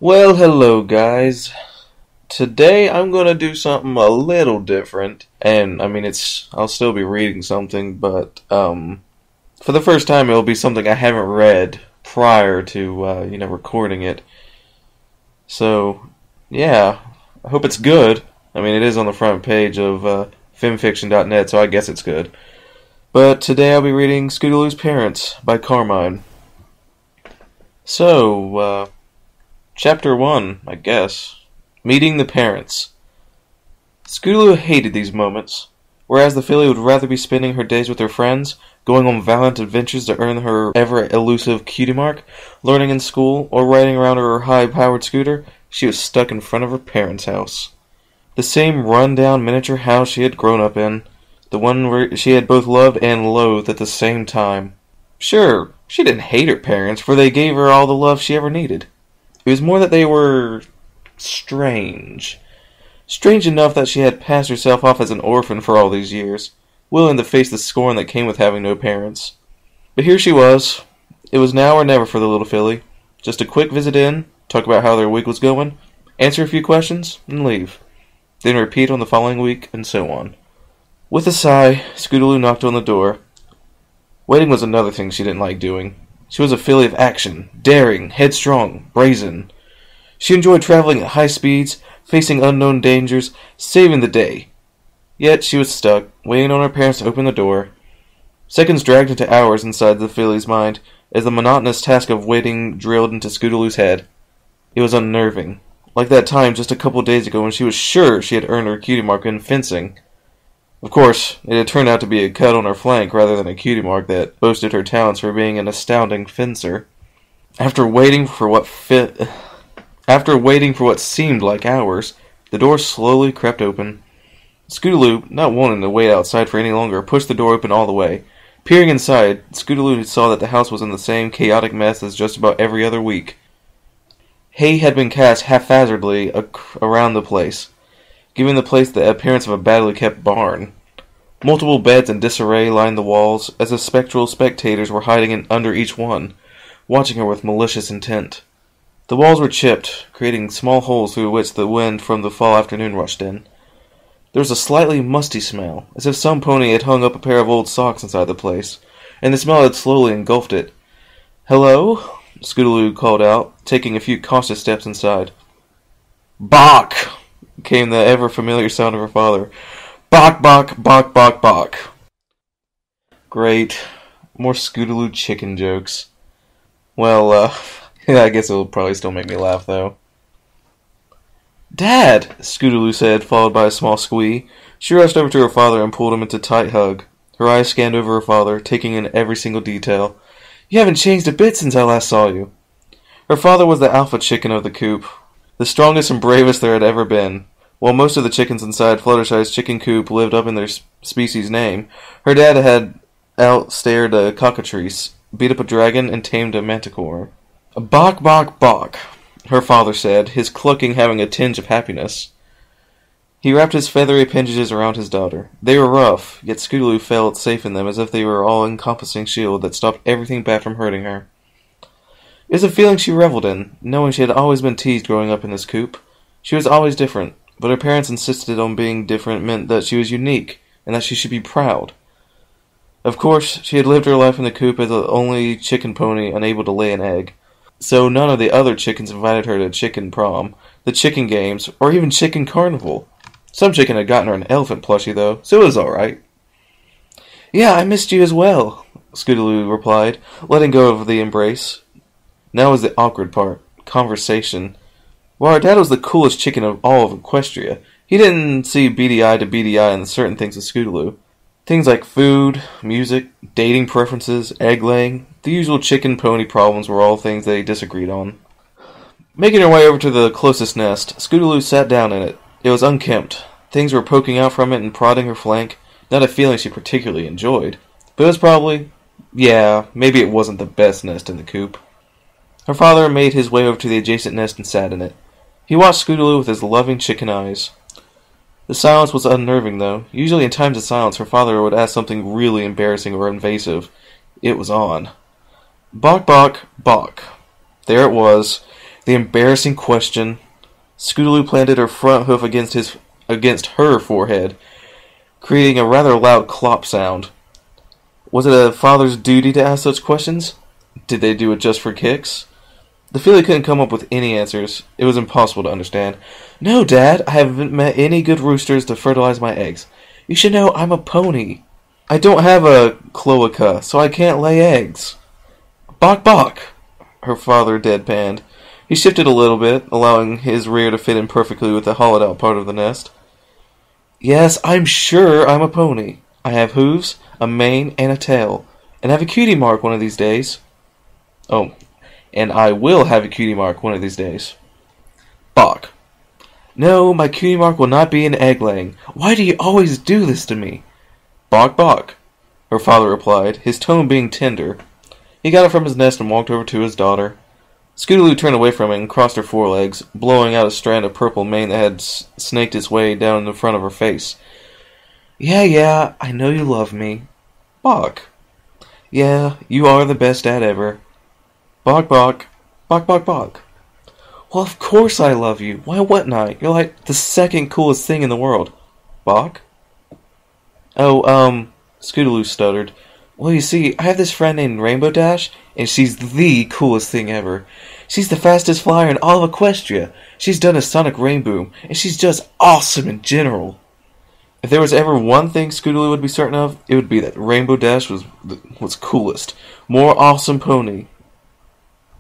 Well, hello guys. Today I'm gonna do something a little different, and I'll still be reading something, but for the first time it'll be something I haven't read prior to recording it. So yeah, I hope it's good. It is on the front page of filmfiction.net, so I guess it's good. But today I'll be reading Scootaloo's Parents by Carmine. So, Chapter 1, I guess. Meeting the Parents. Scootaloo hated these moments. Whereas the filly would rather be spending her days with her friends, going on valiant adventures to earn her ever-elusive cutie mark, learning in school, or riding around her high-powered scooter, she was stuck in front of her parents' house. The same run-down miniature house she had grown up in. The one where she had both loved and loathed at the same time. Sure, she didn't hate her parents, for they gave her all the love she ever needed. It was more that they were strange. Strange enough that she had passed herself off as an orphan for all these years, willing to face the scorn that came with having no parents. But here she was. It was now or never for the little filly. Just a quick visit in, talk about how their week was going, answer a few questions, and leave. Then repeat on the following week, and so on. With a sigh, Scootaloo knocked on the door. Waiting was another thing she didn't like doing. She was a filly of action, daring, headstrong, brazen. She enjoyed traveling at high speeds, facing unknown dangers, saving the day. Yet she was stuck, waiting on her parents to open the door. Seconds dragged into hours inside the filly's mind, as the monotonous task of waiting drilled into Scootaloo's head. It was unnerving, like that time just a couple days ago when she was sure she had earned her cutie mark in fencing. Of course, it had turned out to be a cut on her flank rather than a cutie mark that boasted her talents for being an astounding fencer. After waiting for what seemed like hours, the door slowly crept open. Scootaloo, not wanting to wait outside for any longer, pushed the door open all the way. Peering inside, Scootaloo saw that the house was in the same chaotic mess as just about every other week. Hay had been cast haphazardly around the place, giving the place the appearance of a badly kept barn. Multiple beds in disarray lined the walls, as if spectral spectators were hiding under each one, watching her with malicious intent. The walls were chipped, creating small holes through which the wind from the fall afternoon rushed in. There was a slightly musty smell, as if some pony had hung up a pair of old socks inside the place, and the smell had slowly engulfed it. "Hello?" Scootaloo called out, taking a few cautious steps inside. "Bok!" came the ever-familiar sound of her father. "Bok, bok, bok, bok, bok." Great. More Scootaloo chicken jokes. Well, I guess it'll probably still make me laugh, though. "Dad!" Scootaloo said, followed by a small squee. She rushed over to her father and pulled him into a tight hug. Her eyes scanned over her father, taking in every single detail. "You haven't changed a bit since I last saw you." Her father was the alpha chicken of the coop, the strongest and bravest there had ever been. While most of the chickens inside Fluttershy's chicken coop lived up in their species' name, her dad had outstared a cockatrice, beat up a dragon, and tamed a manticore. "Bok, bok, bok," her father said, his clucking having a tinge of happiness. He wrapped his feathery appendages around his daughter. They were rough, yet Scootaloo felt safe in them as if they were an all-encompassing shield that stopped everything bad from hurting her. It was a feeling she reveled in, knowing she had always been teased growing up in this coop. She was always different, but her parents insisted on being different meant that she was unique, and that she should be proud. Of course, she had lived her life in the coop as the only chicken pony unable to lay an egg, so none of the other chickens invited her to chicken prom, the chicken games, or even chicken carnival. Some chicken had gotten her an elephant plushie, though, so it was alright. "Yeah, I missed you as well," Scootaloo replied, letting go of the embrace. Now was the awkward part, conversation. While her dad was the coolest chicken of all of Equestria, he didn't see beady eye to beady eye in certain things with Scootaloo. Things like food, music, dating preferences, egg-laying, the usual chicken-pony problems were all things they disagreed on. Making her way over to the closest nest, Scootaloo sat down in it. It was unkempt. Things were poking out from it and prodding her flank, not a feeling she particularly enjoyed. But it was probably... maybe it wasn't the best nest in the coop. Her father made his way over to the adjacent nest and sat in it. He watched Scootaloo with his loving chicken eyes. The silence was unnerving, though. Usually in times of silence, her father would ask something really embarrassing or invasive. It was on. Bok, bok, bok. There it was. The embarrassing question. Scootaloo planted her front hoof against her forehead, creating a rather loud clop sound. Was it a father's duty to ask such questions? Did they do it just for kicks? The filly couldn't come up with any answers. It was impossible to understand. No, Dad, I haven't met any good roosters to fertilize my eggs. You should know I'm a pony. I don't have a cloaca, so I can't lay eggs. Bok bok, her father deadpanned. He shifted a little bit, allowing his rear to fit in perfectly with the hollowed-out part of the nest. Yes, I'm sure I'm a pony. I have hooves, a mane, and a tail, and have a cutie mark one of these days. Oh, and I will have a cutie mark one of these days. Bok. No, my cutie mark will not be in egg-laying. Why do you always do this to me? Bok bok, her father replied, his tone being tender. He got up from his nest and walked over to his daughter. Scootaloo turned away from him and crossed her forelegs, blowing out a strand of purple mane that had snaked its way down in the front of her face. Yeah, I know you love me. Bok. Yeah, you are the best dad ever. Bok bok. Bok bok bok. Well, of course I love you. Why wouldn't I? You're like the second coolest thing in the world. Bok? Oh, Scootaloo stuttered. Well, you see, I have this friend named Rainbow Dash, and she's the coolest thing ever. She's the fastest flyer in all of Equestria. She's done a sonic rainboom, and she's just awesome in general. If there was ever one thing Scootaloo would be certain of, it would be that Rainbow Dash was coolest. More awesome pony.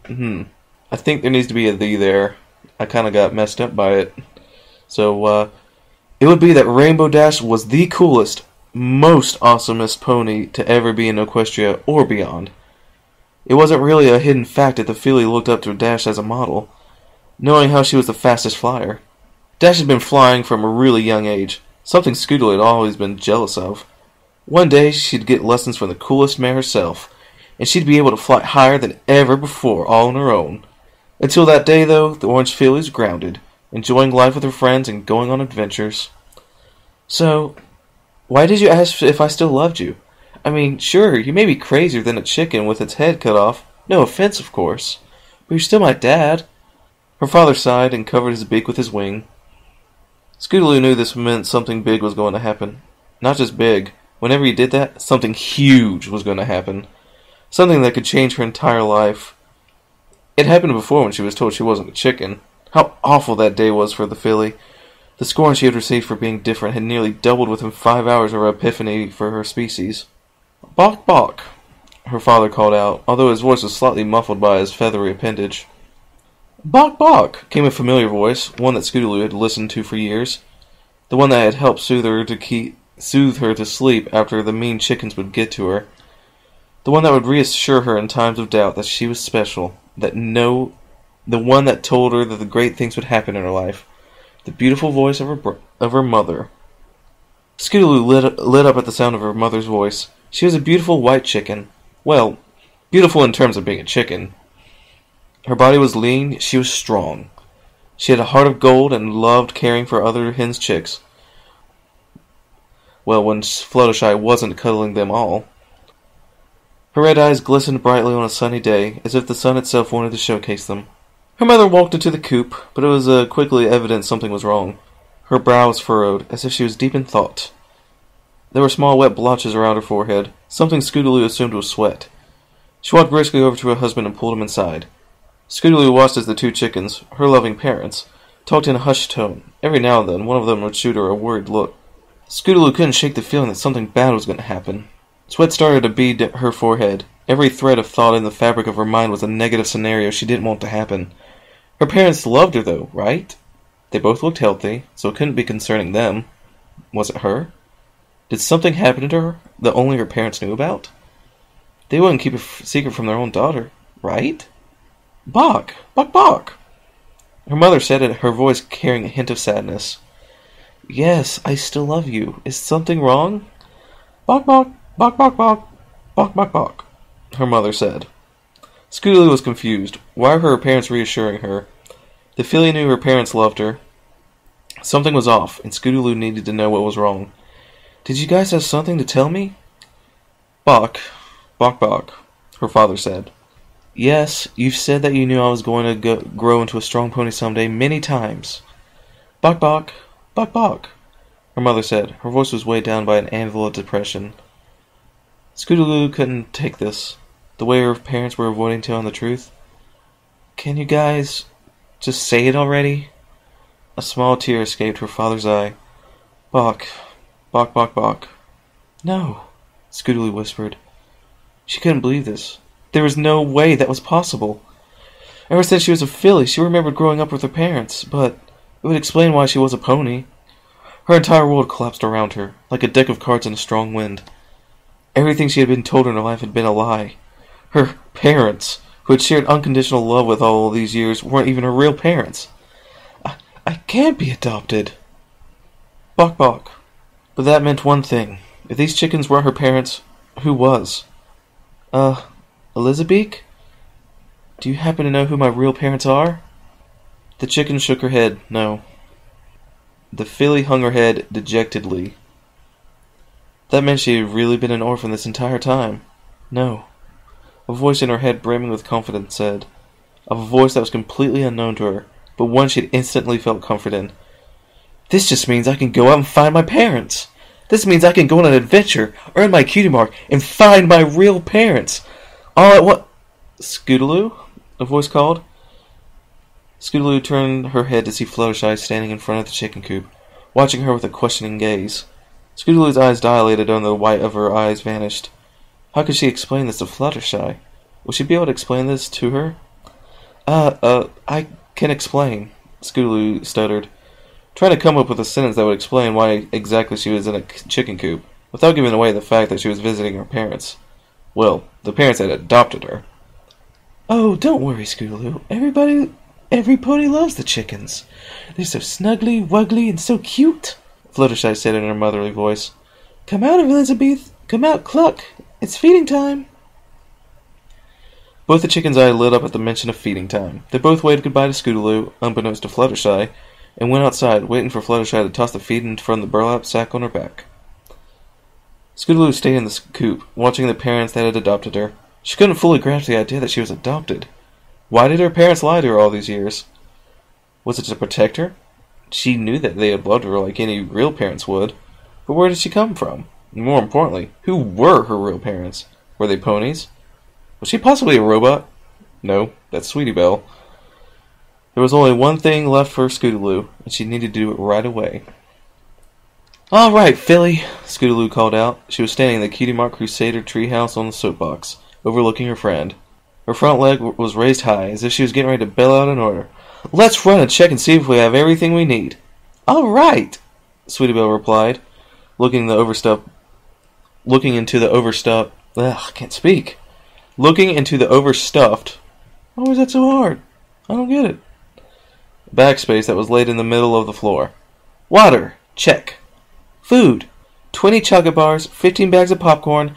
I think there needs to be a "the" there. I kind of got messed up by it. So, it would be that Rainbow Dash was the coolest, most awesomest pony to ever be in Equestria or beyond. It wasn't really a hidden fact that the filly looked up to Dash as a model, knowing how she was the fastest flyer. Dash had been flying from a really young age, something Scootaloo had always been jealous of. One day she'd get lessons from the coolest mare herself, and she'd be able to fly higher than ever before all on her own. Until that day, though, the orange filly was grounded, enjoying life with her friends and going on adventures. So, why did you ask if I still loved you? I mean, sure, you may be crazier than a chicken with its head cut off. No offense, of course. But you're still my dad. Her father sighed and covered his beak with his wing. Scootaloo knew this meant something big was going to happen. Not just big. Whenever he did that, something huge was going to happen. Something that could change her entire life. It happened before when she was told she wasn't a chicken. How awful that day was for the filly. The scorn she had received for being different had nearly doubled within 5 hours of her epiphany for her species. Bok bok, her father called out, although his voice was slightly muffled by his feathery appendage. Bok bok, came a familiar voice, one that Scootaloo had listened to for years. The one that had helped soothe her to sleep after the mean chickens would get to her. The one that would reassure her in times of doubt that she was special, the one that told her that the great things would happen in her life. The beautiful voice of her mother. Scootaloo lit up at the sound of her mother's voice. She was a beautiful white chicken. Well, beautiful in terms of being a chicken. Her body was lean, she was strong. She had a heart of gold and loved caring for other hens' chicks. Well, when Fluttershy wasn't cuddling them all. Her red eyes glistened brightly on a sunny day, as if the sun itself wanted to showcase them. Her mother walked into the coop, but it was quickly evident something was wrong. Her brow was furrowed, as if she was deep in thought. There were small wet blotches around her forehead, something Scootaloo assumed was sweat. She walked briskly over to her husband and pulled him inside. Scootaloo watched as the two chickens, her loving parents, talked in a hushed tone. Every now and then, one of them would shoot her a worried look. Scootaloo couldn't shake the feeling that something bad was going to happen. Sweat started to bead her forehead. Every thread of thought in the fabric of her mind was a negative scenario she didn't want to happen. Her parents loved her, though, right? They both looked healthy, so it couldn't be concerning them. Was it her? Did something happen to her that only her parents knew about? They wouldn't keep a secret from their own daughter, right? Bok! Bok bok! Her mother said it, her voice carrying a hint of sadness. Yes, I still love you. Is something wrong? Bok bok! Bok bok bok! Bok bok bok! Her mother said. Scootaloo was confused. Why were her parents reassuring her? The filly knew her parents loved her. Something was off, and Scootaloo needed to know what was wrong. Did you guys have something to tell me? Bok, bok bok, her father said. Yes, you've said that you knew I was going to grow into a strong pony someday many times. Bok bok, bok bok, her mother said. Her voice was weighed down by an anvil of depression. Scootaloo couldn't take this, the way her parents were avoiding telling the truth. Can you guys just say it already? A small tear escaped her father's eye. Bok, bok, bok, bok. No, Scootaloo whispered. She couldn't believe this. There was no way that was possible. Ever since she was a filly, she remembered growing up with her parents, but it would explain why she was a pony. Her entire world collapsed around her, like a deck of cards in a strong wind. Everything she had been told in her life had been a lie. Her parents, who had shared unconditional love with all these years, weren't even her real parents. I can't be adopted. Bok bok. But that meant one thing. If these chickens weren't her parents, who was? Elizabeth? Do you happen to know who my real parents are? The chicken shook her head, no. The filly hung her head dejectedly. That meant she had really been an orphan this entire time. No. A voice in her head brimming with confidence said, a voice that was completely unknown to her, but one she had instantly felt comfort in. This just means I can go out and find my parents. This means I can go on an adventure, earn my cutie mark, and find my real parents. All at once. Scootaloo? A voice called. Scootaloo turned her head to see Fluttershy standing in front of the chicken coop, watching her with a questioning gaze. Scootaloo's eyes dilated and the white of her eyes vanished. How could she explain this to Fluttershy? Would she be able to explain this to her? I can explain, Scootaloo stuttered, trying to come up with a sentence that would explain why exactly she was in a chicken coop, without giving away the fact that she was visiting her parents. Well, the parents had adopted her. Oh, don't worry, Scootaloo. Every pony loves the chickens. They're so snuggly, wuggly, and so cute, Fluttershy said in her motherly voice. Come out, Elizabeth. Come out, Cluck. It's feeding time. Both the chickens' eyes lit up at the mention of feeding time. They both waved goodbye to Scootaloo, unbeknownst to Fluttershy, and went outside, waiting for Fluttershy to toss the feed in front of the burlap sack on her back. Scootaloo stayed in the coop, watching the parents that had adopted her. She couldn't fully grasp the idea that she was adopted. Why did her parents lie to her all these years? Was it to protect her? She knew that they had loved her like any real parents would, but where did she come from? And more importantly, who were her real parents? Were they ponies? Was she possibly a robot? No, that's Sweetie Belle. There was only one thing left for Scootaloo, and she needed to do it right away. All right, filly, Scootaloo called out. She was standing in the Cutie Mark Crusader treehouse on the soapbox, overlooking her friend. Her front leg was raised high, as if she was getting ready to bellow out an order. Let's run and check and see if we have everything we need. All right, Sweetie Belle replied, looking into the overstuffed. I can't speak. Looking into the overstuffed. Why was that so hard? I don't get it. Backspace that was laid in the middle of the floor. Water, check. Food, 20 chocolate bars, 15 bags of popcorn,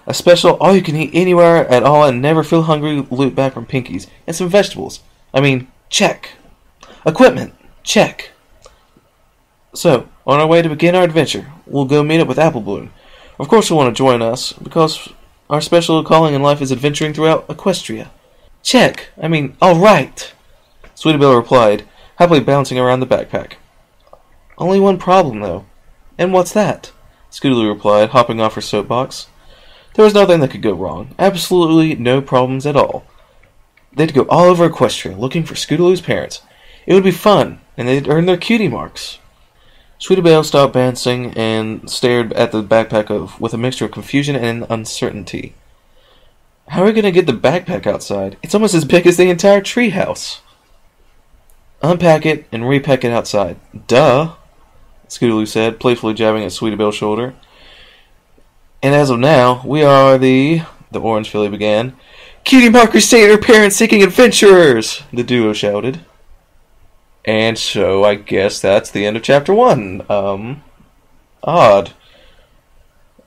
a special all-you-can-eat anywhere at all and never feel hungry loot bag from Pinky's, and some vegetables. Check. Equipment, check. So, on our way to begin our adventure, we'll go meet up with Apple Bloom. Of course you'll want to join us, because our special calling in life is adventuring throughout Equestria. Check. All right, Sweetie Belle replied, happily bouncing around the backpack. Only one problem, though. And what's that? Scootaloo replied, hopping off her soapbox. There was nothing that could go wrong. Absolutely no problems at all. They'd go all over Equestria looking for Scootaloo's parents. It would be fun, and they'd earn their cutie marks. Sweetie Belle stopped dancing and stared at the backpack with a mixture of confusion and uncertainty. How are we going to get the backpack outside? It's almost as big as the entire treehouse. Unpack it and repack it outside. Duh, Scootaloo said, playfully jabbing at Sweetie Belle's shoulder. And as of now, we are the orange filly began. Cutie Mark Crusader parent-seeking adventurers, the duo shouted. And so I guess that's the end of chapter 1. Odd.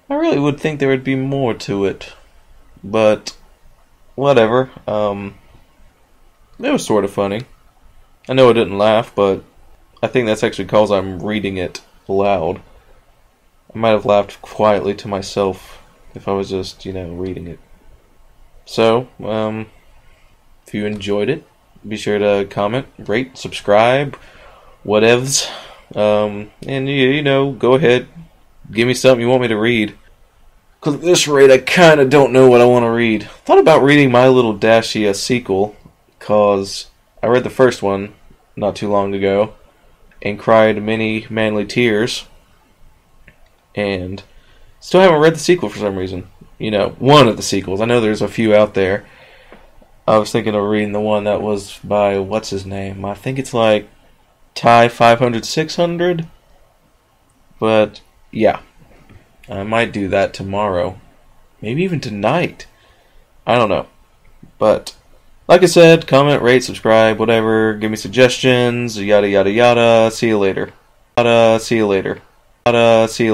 I really would think there would be more to it. But, whatever. It was sort of funny. I know I didn't laugh, but I think that's actually because I'm reading it aloud. I might have laughed quietly to myself if I was just, reading it. So, If you enjoyed it, be sure to comment, rate, subscribe, whatevs. And you know, go ahead, give me something you want me to read. Because at this rate, I kind of don't know what I want to read. Thought about reading My Little Dashie, a sequel, because I read the first one not too long ago and cried many manly tears. And still haven't read the sequel for some reason. You know, one of the sequels. I know there's a few out there. I was thinking of reading the one that was by, what's his name? I think it's like Ty 500 600. But, yeah. I might do that tomorrow. Maybe even tonight. I don't know. But, like I said, comment, rate, subscribe, whatever. Give me suggestions, yada yada yada. See you later. See you later. See you